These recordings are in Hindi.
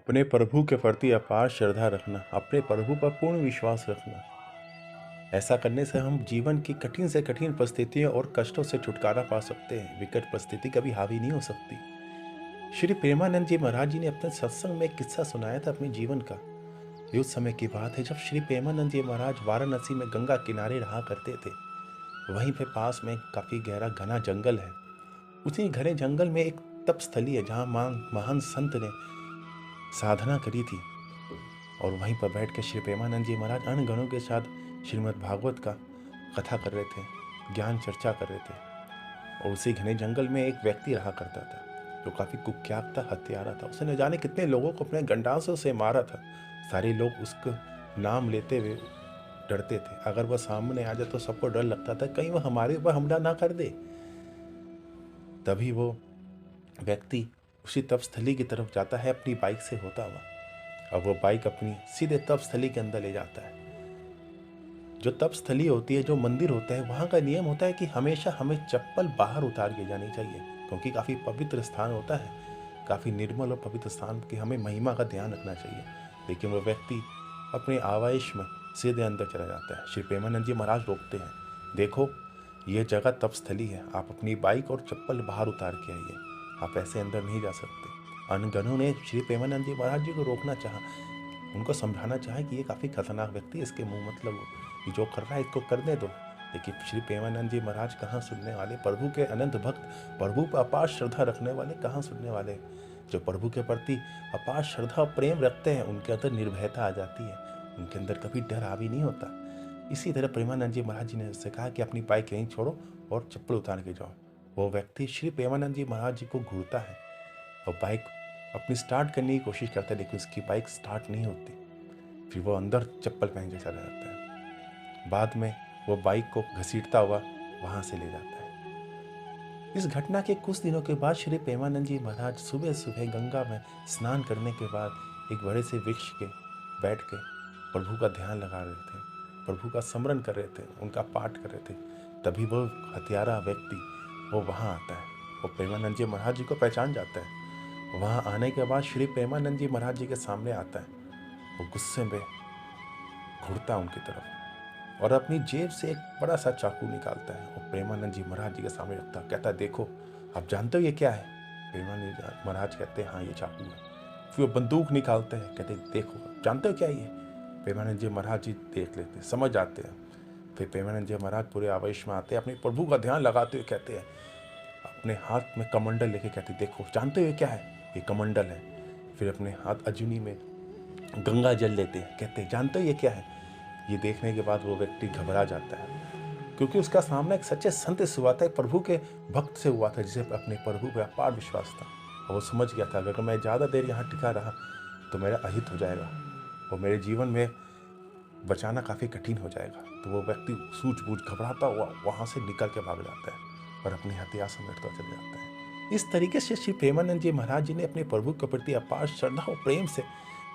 अपने प्रभु के प्रति अपार श्रद्धा रखना, अपने प्रभु पर पूर्ण विश्वास रखना। ऐसा करने से हम जीवन की कठिन से कठिन परिस्थितियों और कष्टों से छुटकारा पा सकते हैं। विकट परिस्थिति कभी हावी नहीं हो सकती। श्री प्रेमानंद जी महाराज जी ने अपने सत्संग में एक किस्सा सुनाया था अपने जीवन का। ये उस समय की बात है जब श्री प्रेमानंद जी महाराज वाराणसी में गंगा किनारे रहा करते थे। वहीं पे पास में काफ़ी गहरा घना जंगल है। उसी घने जंगल में एक तपस्थली है जहाँ महान संत ने साधना करी थी। और वहीं पर बैठ के श्री प्रेमानंद जी महाराज अन्य गणों के साथ श्रीमद् भागवत का कथा कर रहे थे, ज्ञान चर्चा कर रहे थे। और उसी घने जंगल में एक व्यक्ति रहा करता था जो काफ़ी कुख्यात था, हत्यारा था। उसने न जाने कितने लोगों को अपने गंडासों से मारा था। सारे लोग उसका नाम लेते हुए डरते थे। अगर वह सामने आ जाए तो सबको डर लगता था कहीं वह हमारे ऊपर हमला ना कर दे। तभी वो व्यक्ति उसी तपस्थली की तरफ जाता है अपनी बाइक से होता हुआ। और वो बाइक अपनी सीधे तपस्थली के अंदर ले जाता है। जो तपस्थली होती है, जो मंदिर होता है, वहाँ का नियम होता है कि हमेशा हमें चप्पल बाहर उतार के जानी चाहिए, क्योंकि काफ़ी पवित्र स्थान होता है, काफ़ी निर्मल और पवित्र स्थान की हमें महिमा का ध्यान रखना चाहिए। लेकिन वो व्यक्ति अपने आवेश में सीधे अंदर चला जाता है। श्री प्रेमानंद जी महाराज रोकते हैं, देखो ये जगह तपस्थली है, आप अपनी बाइक और चप्पल बाहर उतार के आइए, आप ऐसे अंदर नहीं जा सकते। अनगणों ने श्री प्रेमानंद जी महाराज जी को रोकना चाहा, उनको समझाना चाहा कि ये काफ़ी खतरनाक व्यक्ति है, इसके मुंह मतलब ये जो कर रहा है इसको करने दो। लेकिन श्री प्रेमानंद जी महाराज कहाँ सुनने वाले, प्रभु के अनंत भक्त, प्रभु पर अपार श्रद्धा रखने वाले कहाँ सुनने वाले। जो प्रभु के प्रति अपार श्रद्धा और प्रेम रखते हैं उनके अंदर निर्भयता आ जाती है, उनके अंदर कभी डर हावी नहीं होता। इसी तरह प्रेमानंद जी महाराज जी ने उससे कहा कि अपनी बाइक यहीं छोड़ो और चप्पल उतार के जाओ। वो व्यक्ति श्री प्रेमानंद जी महाराज जी को घूरता है और बाइक अपनी स्टार्ट करने की कोशिश करता है, लेकिन उसकी बाइक स्टार्ट नहीं होती। फिर वो अंदर चप्पल पहन के चला जाता है। बाद में वो बाइक को घसीटता हुआ वहाँ से ले जाता है। इस घटना के कुछ दिनों के बाद श्री प्रेमानंद जी महाराज सुबह सुबह गंगा में स्नान करने के बाद एक बड़े से वृक्ष के बैठ के प्रभु का ध्यान लगा रहे थे, प्रभु का स्मरण कर रहे थे, उनका पाठ कर रहे थे। तभी वो हत्यारा व्यक्ति वो वहाँ आता है। वो प्रेमानंद जी महाराज जी को पहचान जाता है। वहाँ आने के बाद श्री प्रेमानंद जी महाराज जी के सामने आता है। वो गुस्से में घुरता उनकी तरफ और अपनी जेब से एक बड़ा सा चाकू निकालता है। वो प्रेमानंद जी महाराज जी के सामने रखता है, कहता है देखो आप जानते हो ये क्या है। प्रेमानंद जी महाराज कहते हैं हाँ ये चाकू है। फिर वो बंदूक निकालते हैं, कहते देखो जानते हो क्या ये। प्रेमानंद जी महाराज जी देख लेते हैं, समझ जाते हैं। फिर प्रेमानंद जी महाराज पूरे आवेश में आते हैं, अपने प्रभु का ध्यान लगाते हुए कहते हैं, अपने हाथ में कमंडल लेके कहते देखो जानते हो क्या है, ये कमंडल है। फिर अपने हाथ अजूनी में गंगा जल लेते हैं, कहते हैं जानते हो ये क्या है। ये देखने के बाद वो व्यक्ति घबरा जाता है, क्योंकि उसका सामना एक सच्चे संत से हुआ था, एक प्रभु के भक्त से हुआ था जिसे अपने प्रभु पर अपार विश्वास था। और वो समझ गया था अगर मैं ज़्यादा देर यहाँ टिका रहा तो मेरा अहित हो जाएगा और मेरे जीवन में बचाना काफ़ी कठिन हो जाएगा। तो वो व्यक्ति सूझबूझ घबराता हुआ वहाँ से निकल के भाग जाता है और अपनी हथियार समेटता चल जाता है। इस तरीके से श्री प्रेमानंद जी महाराज जी ने अपने प्रभु के प्रति अपार श्रद्धा और प्रेम से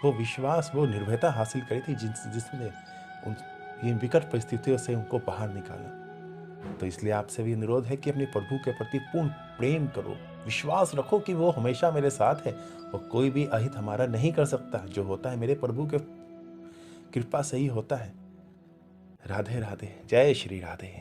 वो विश्वास, वो निर्भयता हासिल करी थी जिसने इन विकट परिस्थितियों से उनको बाहर निकाला। तो इसलिए आपसे भी अनुरोध है कि अपने प्रभु के प्रति पूर्ण प्रेम करो, विश्वास रखो कि वो हमेशा मेरे साथ है और कोई भी अहित हमारा नहीं कर सकता। जो होता है मेरे प्रभु के कृपा से ही होता है। राधे राधे, जय श्री राधे।